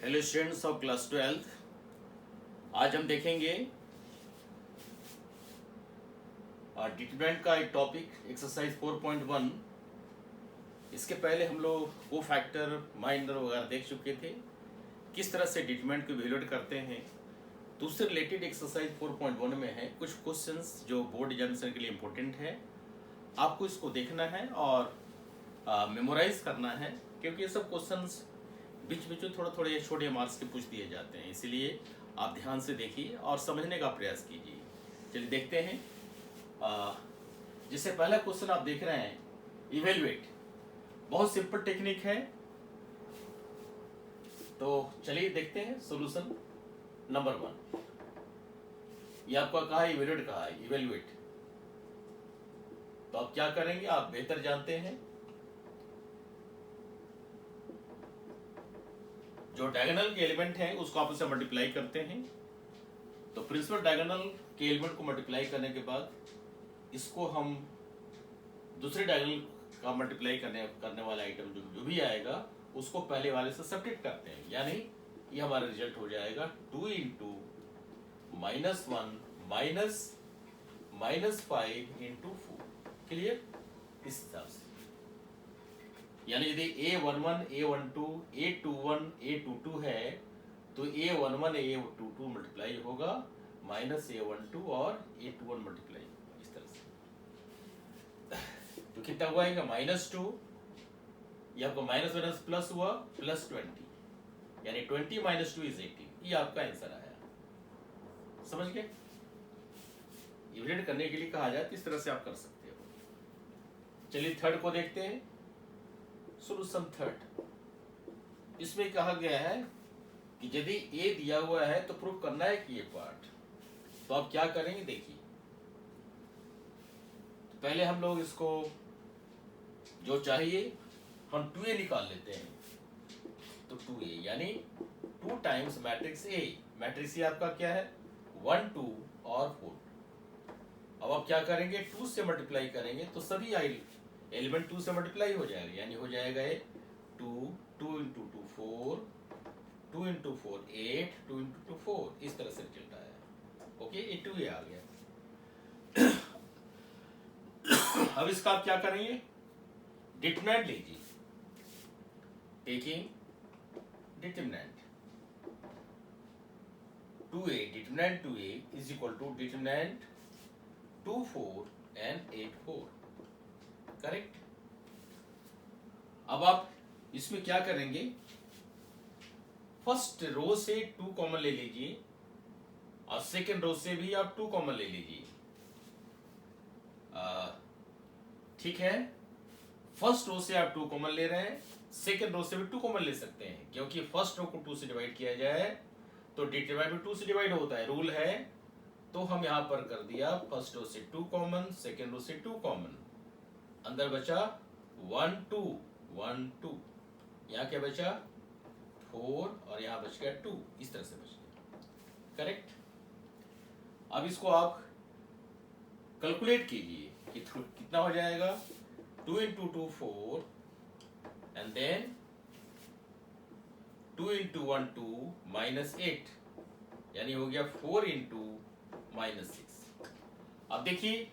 Hello students of class 12। आज हम देखेंगे डिटरमिनेंट का एक टॉपिक एक्सरसाइज 4.1। इसके पहले हम लोग को फैक्टर माइनर वगैरह देख चुके थे, किस तरह से डिटरमिनेंट को इवेल्युएट करते हैं। तो उससे रिलेटेड एक्सरसाइज 4.1 में है कुछ क्वेश्चंस जो बोर्ड एग्जामिनेशन के लिए इम्पोर्टेंट है। आपको इसको देखना है और मेमोराइज करना है, क्योंकि ये सब क्वेश्चंस बीच बीच में थोड़े थोड़े छोटे मार्क्स के पूछ दिए जाते हैं, इसलिए आप ध्यान से देखिए और समझने का प्रयास कीजिए। चलिए देखते हैं। जिससे पहला क्वेश्चन आप देख रहे हैं, इवेल्युएट, बहुत सिंपल टेक्निक है। तो चलिए देखते हैं सॉल्यूशन। नंबर 1, ये आपका कहा है इवेल्युएट, कहा है इवेल्युएट। तो आप क्या करेंगे, आप बेहतर जानते हैं। जो डायगोनल के एलिमेंट हैं उसको आप उससे मल्टीप्लाई करते हैं। तो प्रिंसिपल डायगोनल के एलिमेंट को मल्टीप्लाई करने के बाद इसको हम दूसरे डायगोनल का मल्टीप्लाई करने वाला आइटम जो भी आएगा उसको पहले वाले से सब्ट्रैक्ट करते हैं, यानी ये हमारा रिजल्ट हो जाएगा 2 इंटू -1 -5 इंटू 4। क्लियर? इस हिसाब से, यानी यदि A11 A12 A21 A22 है तो A11 A22 मल्टीप्लाई होगा -A12 और A21 मल्टीप्लाई होगा, इस तरह से। तो कितना हुआ है, -2, ये आपको माइनस प्लस हुआ +20, यानी 20 - 2 = 18। ये आपका आंसर आया। समझ गए? इवेल्युएट करने के लिए कहा जाए तो इस तरह से आप कर सकते हो। चलिए थर्ड को देखते हैं। सॉल्यूशन थर्ड, इसमें कहा गया है कि यदि ए दिया हुआ है तो प्रूफ करना है कि ये पार्ट। तो आप क्या करेंगे, देखिए। तो पहले हम लोग इसको जो चाहिए हम 2a निकाल लेते हैं। तो 2a यानी 2 times matrix A. Matrix A आपका क्या है, 1 2 और 4। अब आप क्या करेंगे, 2 से मल्टीप्लाई करेंगे तो सभी एलिमेंट 2 से मल्टीप्लाई हो जाएगा, यानी हो जाएगा ये 2 2 इंटू 2 4 2 इंटू 4 8 2 इंटू 2 4। इस तरह से रिजल्ट आया। ओके, ये 2 आ गया। अब इसका आप क्या करेंगे, डिटरमिनेंट लीजिए। Taking determinant 2a, determinant 2a is equal to determinant 2 4 and 8 4। Correct? अब आप इसमें क्या करेंगे, फर्स्ट रो से 2 कॉमन ले लीजिए और सेकेंड रो से भी आप 2 कॉमन ले लीजिए। ठीक है, फर्स्ट रो से आप 2 कॉमन ले रहे हैं, सेकेंड रो से भी 2 कॉमन ले सकते हैं, क्योंकि फर्स्ट रो को 2 से डिवाइड किया जाए तो डिटरमिनेंट भी 2 से डिवाइड होता है, रूल है। तो हम यहां पर कर दिया, फर्स्ट रो से 2 कॉमन, सेकेंड रो से 2 कॉमन, अंदर बचा 1 2 1 2, यहाँ क्या बचा 4 और यहाँ बच गया 2। इस तरह से बच गया। करेक्ट? अब इसको आप कैलकुलेट कीजिए कि कितना हो जाएगा, 2 इंटू 2 4 एंड देन 2 इंटू 1 2 -8, यानी हो गया 4 इंटू -6। अब देखिए,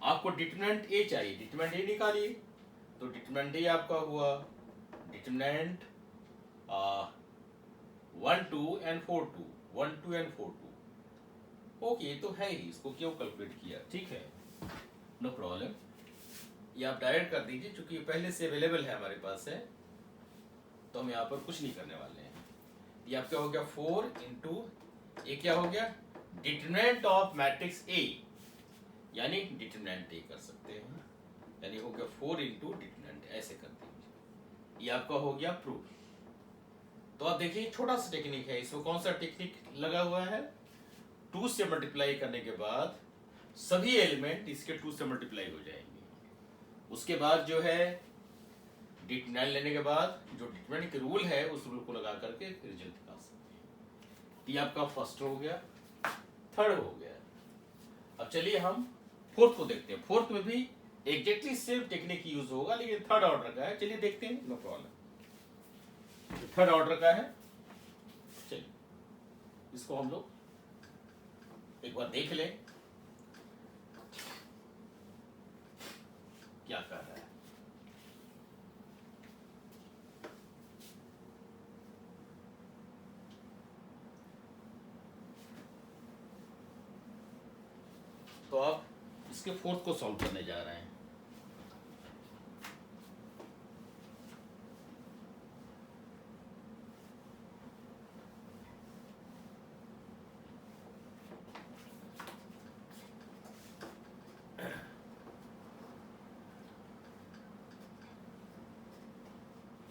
आपको डिटरमिनेंट ए चाहिए, डिटरमिनेंट ए निकालिए। तो डिटरमिनेंट ए आपका हुआ डिटरमिनेंट 1 2 and 4 2 1 2 and 4 2। ओके, तो है ही, इसको क्यों कैलकुलेट किया, ठीक है, नो प्रॉब्लम। ये आप डायरेक्ट कर दीजिए, चूंकि पहले से अवेलेबल है हमारे पास है, तो हम यहाँ पर कुछ नहीं करने वाले हैं। ये आपका हो गया 4 इंटू, ये क्या हो गया, डिटरमिनेंट ऑफ मैट्रिक्स ए, यानी डिटरमिनेंट ए कर सकते हैं, यानी हो गया 4 इंटू डिटरमिनेंट, ऐसे कर दीजिए। ये आपका हो गया प्रूफ। तो आप देखिए, छोटा सा टेक्निक है, इसमें कौन सा टेक्निक लगा हुआ है, 2 से मल्टीप्लाई करने के बाद सभी एलिमेंट इसके 2 से मल्टीप्लाई हो जाएंगे। उसके बाद जो है डिटरमिनेंट लेने के बाद जो डिटरमिनेंट के रूल है उस रूल को लगा करके रिजल्ट निकाल सकते हैं। ये आपका फर्स्ट हो गया, थर्ड हो गया। अब चलिए हम फोर्थ को देखते हैं। फोर्थ में भी एग्जैक्टली सेम टेक्निक यूज होगा, लेकिन थर्ड ऑर्डर का है। चलिए देखते हैं, नो प्रॉब्लम। थर्ड ऑर्डर का है। इसको हम लोग एक बार देख लें क्या कर रहा है। तो अब इसके फोर्थ को सॉल्व करने जा रहे हैं।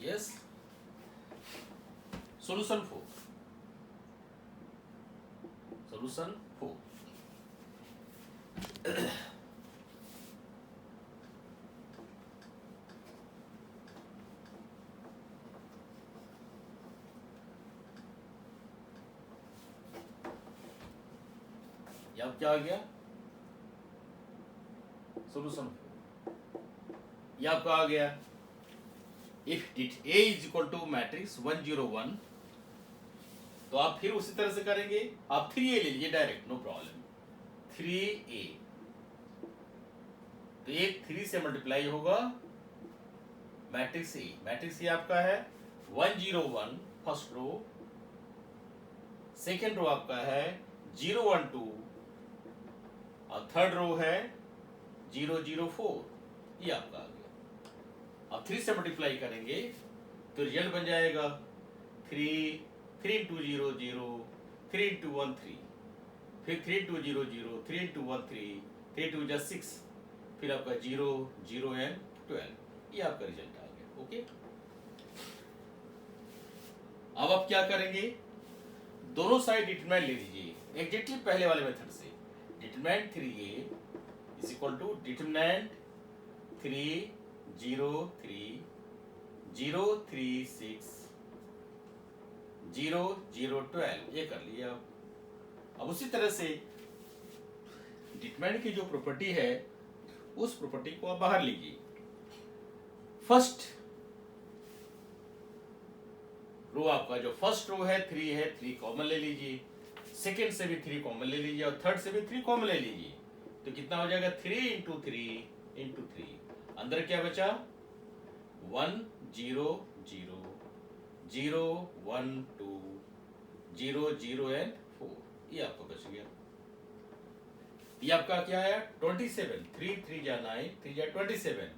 Yes, solution 4, solution 4। अब क्या आ गया सॉल्यूशन, ये आपका आ गया if det A is equal to matrix 1 0 1, तो आप फिर उसी तरह से करेंगे। आप 3A ले लीजिए डायरेक्ट, नो प्रॉब्लम। 3A तो ये 3 से मल्टीप्लाई होगा मैट्रिक्स A। मैट्रिक्स A आपका है 1 0 1 फर्स्ट रो, सेकेंड रो आपका है 0 1 2 और थर्ड रो है 0 0 4। ये आपका आ गया। अब 3 से मल्टीप्लाई करेंगे तो रिजल्ट बन जाएगा 3 3 into 0 0, 3 into 1 3, फिर 3 into 0 0, 3 into 1 3, 3 into 6, फिर आपका 0 0 and 12। ये आपका रिजल्ट आ गया। ओके, अब आप क्या करेंगे, दोनों साइड डिटरमिनेंट ले लीजिए एग्जैक्टली पहले वाले मेथड से। Determinant 3A is equal to determinant 3 0 3 0 3 6 0 0 12, ये कर लिया। अब उसी तरह से डिटरमिनेंट की जो प्रॉपर्टी है उस प्रॉपर्टी को आप बाहर लीजिए। फर्स्ट रो आपका जो फर्स्ट रो है 3 है, 3 कॉमन ले लीजिए, सेकेंड से भी 3 कॉमन ले लीजिए और थर्ड से भी 3 कॉमन ले लीजिए। तो कितना हो जाएगा 3 into 3 into 3। अंदर क्या बचा 1 0 0 0 1 2 0 0 and 4। ये आपको बच गया। ये आपका क्या है 27, 3 3 जा 9, 3 जा 27।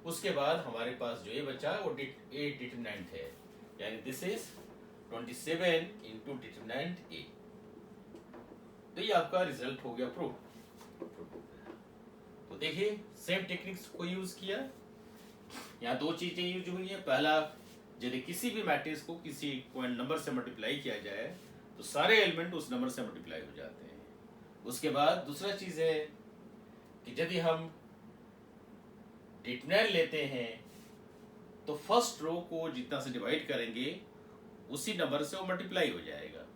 उसके बाद हमारे पास जो ये बचा वो A डिटरमिनेंट है, यानी this is 27 into determinant A। तो ये आपका रिजल्ट हो गया प्रूफ। तो देखिए सेम टेक्निक्स को यूज किया। यहाँ दो चीजें यूज हुई है। पहला, यदि किसी भी मैट्रिक्स को किसी नंबर से मल्टीप्लाई किया जाए तो सारे एलिमेंट उस नंबर से मल्टीप्लाई हो जाते हैं। उसके बाद दूसरा चीज है कि यदि हम डिटरमिनेंट लेते हैं तो फर्स्ट रो को जितना से डिवाइड करेंगे उसी नंबर से वो मल्टीप्लाई हो जाएगा।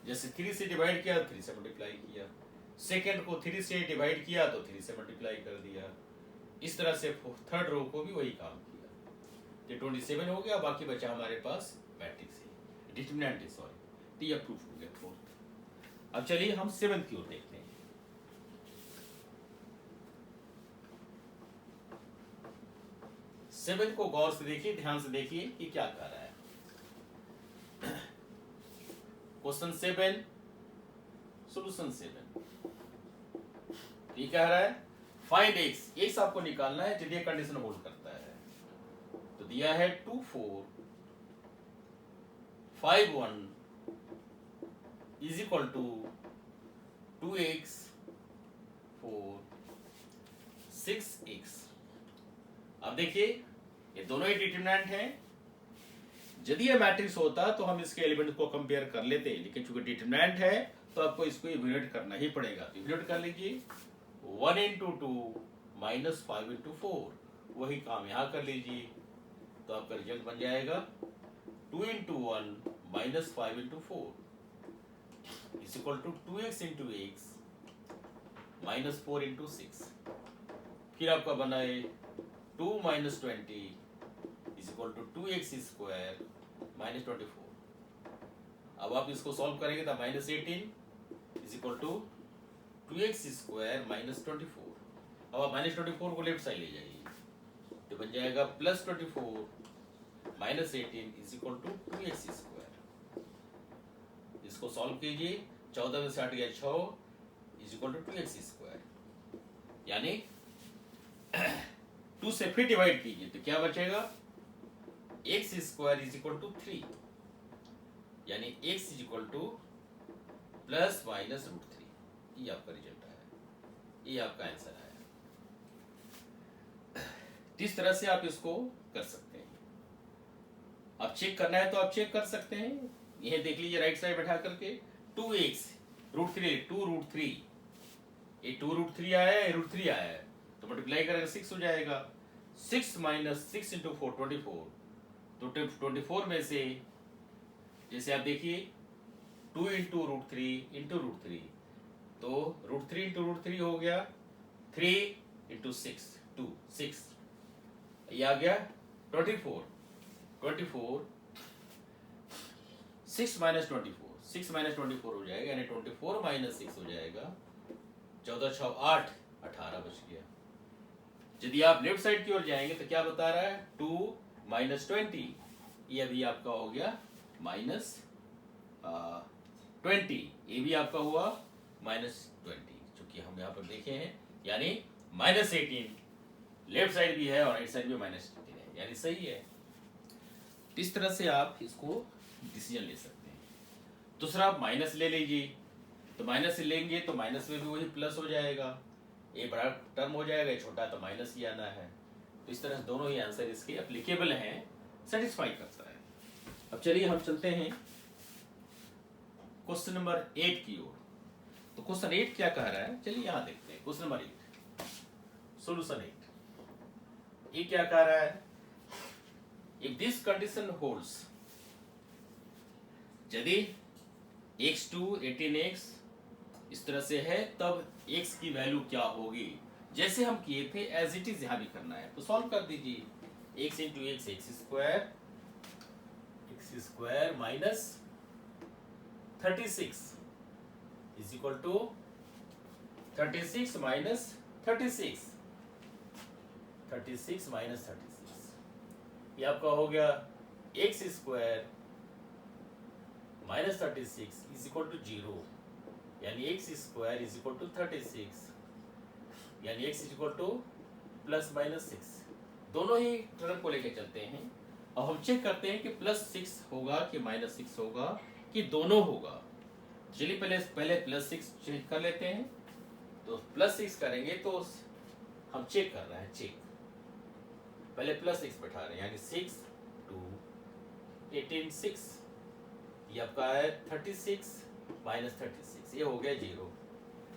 जैसे 3 से डिवाइड किया 3 से मल्टीप्लाई किया, सेकेंड को 3 से डिवाइड किया तो 3 से मल्टीप्लाई कर दिया। इस तरह से थर्ड रो को भी वही काम किया। ये 27 हो गया, बाकी बचा हमारे पास मैट्रिक्स है डिटरमिनेंट है, सॉरी। तो ये प्रूफ हो गया फोर्थ। अब चलिए हम 7th की ओर देखते हैं। सेवन को गौर से देखिए, ध्यान से देखिए कि क्या कह रहा है। क्वेश्चन 7 सॉल्यूशन 7 ये कह रहा है फाइंड x। x आपको निकालना है यदि कंडीशन होल्ड करता है। तो दिया है 2 4 5 1 is equal to 2x 4 6x। अब देखिए ये दोनों ही डिटरमिनेंट हैं। यदि ये मैट्रिक्स होता तो हम इसके एलिमेंट को कंपेयर कर लेते, लेकिन चूंकि डिटरमिनेंट है तो आपको इसको इवैल्यूएट करना ही पड़ेगा। तो इवैल्यूएट कर लीजिए 1 into 2 minus 5 into 4, वही काम यहाँ कर लीजिए। तो आपका रिजल्ट बन जाएगा 2 into 1 minus 5 into 4 is equal to 2x into x minus 4 into 6। फिर आपका बना है 2 minus 20 is equal to 2x square minus 24। अब आप इसको सॉल्व करेंगे तो -18 is equal to 2x square -24। अब आप -24 को लेफ्ट साइड ले जाइए तो बन जाएगा +24 -18 is equal to 2x square. इसको सॉल्व कीजिए, 14 में से हट गया 6 is equal to 2x square, यानी 2 से फिर डिवाइड कीजिए तो क्या बचेगा, x square is equal to 3, यानी x इज इक्वल टू ±√3। ये आपका रिजल्ट आया, ये आपका आंसर आया। इस तरह से आप इसको कर सकते हैं। आप चेक करना है तो आप चेक कर सकते हैं, यह देख लीजिए राइट साइड बैठा करके 2x √3 2√3, ये 2√3 आया है, √3 आया है, तो मल्टीप्लाई करेंगे 6 हो जाएगा। 6 - 6 × 4 24, तो 24 में से जैसे आप देखिए 2 × √3 × √3, तो √3 × √3 हो गया 3 × 6 2 6, ये आ गया 24 6 - 24 6 - 24 हो जाएगा, यानी 24 - 6 हो जाएगा, 14 6 8 18 बच गया। यदि आप लेफ्ट साइड की ओर जाएंगे तो क्या बता रहा है, 2 - 20, ये अभी आपका हो गया -20, ये भी आपका हुआ -20, चूंकि हम यहाँ पर देखे हैं, यानी -18 लेफ्ट साइड भी है और राइट साइड भी -18 है, यानी सही है। इस तरह से आप इसको डिसीजन ले सकते हैं। दूसरा आप माइनस ले लीजिए, तो माइनस से लेंगे तो माइनस में भी वही प्लस हो जाएगा, ये बड़ा टर्म हो जाएगा, ये छोटा तो माइनस ही आना है। तो इस तरह से दोनों ही आंसर इसके एप्लीकेबल हैं, सेटिस्फाई करता है। अब चलिए हम चलते हैं क्वेश्चन नंबर 8 की ओर। तो क्वेश्चन 8 क्या कह रहा है, चलिए यहां देखते हैं। क्वेश्चन नंबर 8, सोल्यूशन 8, ये क्या कह रहा है, इफ दिस कंडीशन होल्ड्स, यदि x2 18x इस तरह से है, तब x की वैल्यू क्या होगी, जैसे हम किए थे एज इट इज यहां भी करना है। तो सॉल्व कर दीजिए, x × x x square minus 36 is equal to 36 - 36 ये आपका हो गया x square -36 is equal to 0, यानी x square is equal to 36, यानी x इज इक्वल टू ±6। दोनों ही टर्म को लेके चलते हैं। अब हम चेक करते हैं कि +6 होगा कि -6 होगा कि दोनों होगा। चलिए पहले +6 चेक कर लेते हैं। तो +6 करेंगे तो हम चेक कर रहे हैं, चेक पहले +6 बैठा रहे हैं, यानी 6 2 18 6, ये आपका है 36 - 36, ये हो गया 0।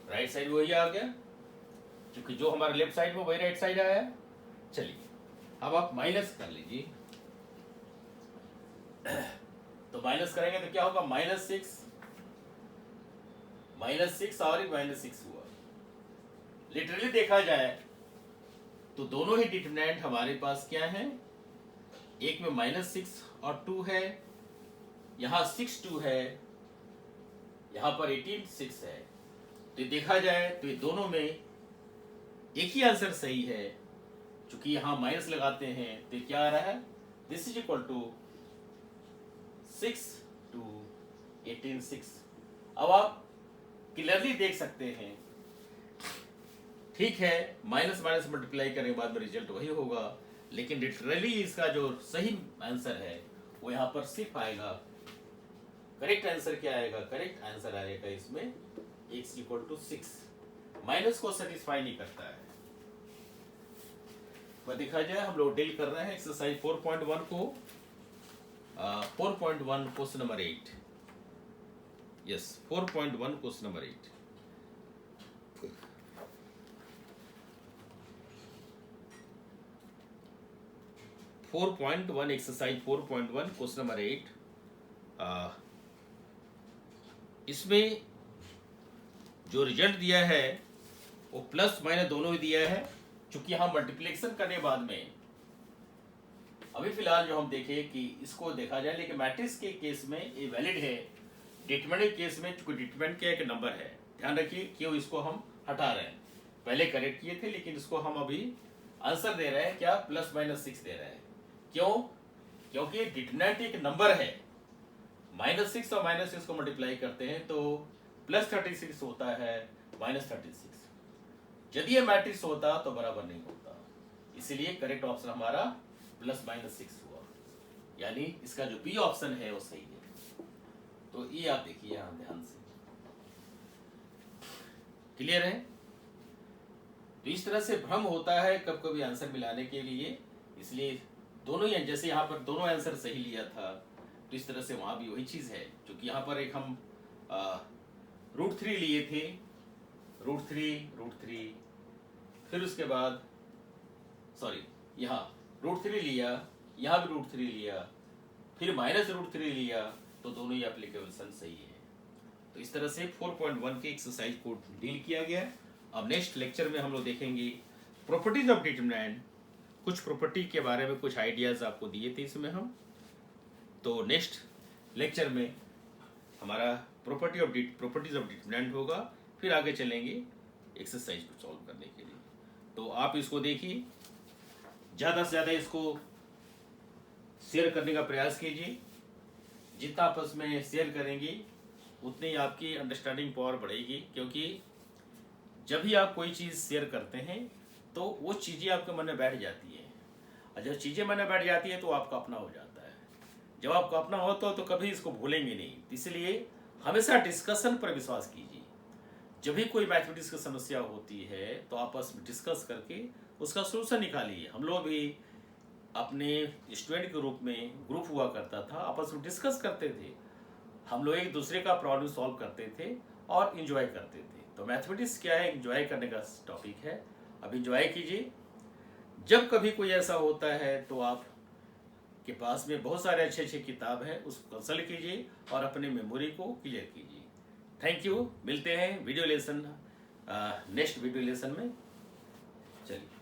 राइट साइड वही आ गया, क्योंकि जो हमारा लेफ्ट साइड में वही राइट साइड आया है। चलिए अब आप माइनस कर लीजिए, तो माइनस करेंगे तो क्या होगा, -6 और -6 हुआ। लिटरली देखा जाए तो दोनों ही डिटरमिनेंट हमारे पास क्या है, एक में -6 और 2 है, यहाँ 6 2 है, यहाँ पर 18 6 है। तो देखा जाए तो ये दोनों में एक ही आंसर सही है, क्योंकि यहाँ माइनस लगाते हैं तो क्या आ रहा है, दिस इज इक्वल टू 6 2 18 6। अब आप क्लियरली देख सकते हैं, ठीक है, माइनस माइनस मल्टीप्लाई करने के बाद में रिजल्ट वही होगा, लेकिन लिटरली इसका जो सही आंसर है वो यहाँ पर सिर्फ आएगा, करेक्ट आंसर क्या आएगा, करेक्ट आंसर आएगा इसमें x = 6। माइनस को सेटिस्फाई नहीं करता है। वह देखा जाए, हम लोग डील कर रहे हैं एक्सरसाइज 4.1 को, 4.1 question number 8, yes 4.1 question number 8। 4.1 exercise 4.1 question number 8। इसमें जो रिजल्ट दिया है वो प्लस माइनस दोनों ही दिया है, क्योंकि हम मल्टीप्लिकेशन करने बाद में अभी फिलहाल जो हम देखें कि इसको देखा जाए, लेकिन मैट्रिक्स के केस में ये वैलिड है डिटरमिनेंट के केस में चूंकि डिटरमिनेंट क्या एक नंबर है, ध्यान रखिए क्यों इसको हम हटा रहे हैं, पहले करेक्ट किए थे लेकिन इसको हम अभी आंसर दे रहे हैं क्या +-6 दे रहे हैं। क्यों? क्योंकि डिटरमिनेंट एक नंबर है, -6 और -6 को मल्टीप्लाई करते हैं तो +36 होता है -36। यदि ये मैट्रिक्स होता तो बराबर नहीं होता, इसीलिए करेक्ट ऑप्शन हमारा +-6 हुआ, यानी इसका जो बी ऑप्शन है वो सही है। तो ये आप देखिए यहां ध्यान से, क्लियर है? तो इस तरह से भ्रम होता है कब कभी आंसर मिलाने के लिए, इसलिए दोनों ही, जैसे यहाँ पर दोनों आंसर सही लिया था तो इस तरह से वहां भी वही चीज है। क्योंकि यहाँ पर एक हम √3 लिए थे, √3, फिर उसके बाद सॉरी यहाँ √3 लिया, यहाँ भी √3 लिया, फिर -√3 लिया, तो दोनों ही एप्लीकेशन सही है। तो इस तरह से 4.1 के एक्सरसाइज को डील किया गया। अब नेक्स्ट लेक्चर में हम लोग देखेंगे प्रॉपर्टीज ऑफ डिटरमिनेंट, कुछ प्रॉपर्टी के बारे में कुछ आइडियाज आपको दिए थे इसमें हम। तो नेक्स्ट लेक्चर में हमारा प्रॉपर्टीज ऑफ डिटरमिनेंट होगा, फिर आगे चलेंगे एक्सरसाइज को सॉल्व करने के लिए। तो आप इसको देखिए, ज़्यादा से ज़्यादा इसको शेयर करने का प्रयास कीजिए, जितना आपस में शेयर करेंगे उतनी ही आपकी अंडरस्टैंडिंग पावर बढ़ेगी। क्योंकि जब भी आप कोई चीज़ शेयर करते हैं तो वो चीज़ें आपके मन में बैठ जाती हैं, और जब चीज़ें मन में बैठ जाती है तो आपका अपना हो जाता है। जब आपका अपना होता हो तो कभी इसको भूलेंगे नहीं, इसलिए हमेशा डिस्कशन पर विश्वास कीजिए। जब भी कोई मैथमेटिक्स की समस्या होती है तो आपस में डिस्कस करके उसका सोल्यूशन निकालिए। हम लोग भी अपने स्टूडेंट के रूप में ग्रुप हुआ करता था, आपस में डिस्कस करते थे, हम लोग एक दूसरे का प्रॉब्लम सॉल्व करते थे और इन्जॉय करते थे। तो मैथमेटिक्स क्या है, एंजॉय करने का टॉपिक है। अब एंजॉय कीजिए। जब कभी कोई ऐसा होता है तो आप के पास में बहुत सारे अच्छे अच्छे किताब हैं, उसको कंसल्ट कीजिए और अपने मेमोरी को क्लियर कीजिए। थैंक यू, मिलते हैं video lesson next video lesson में। चलिए।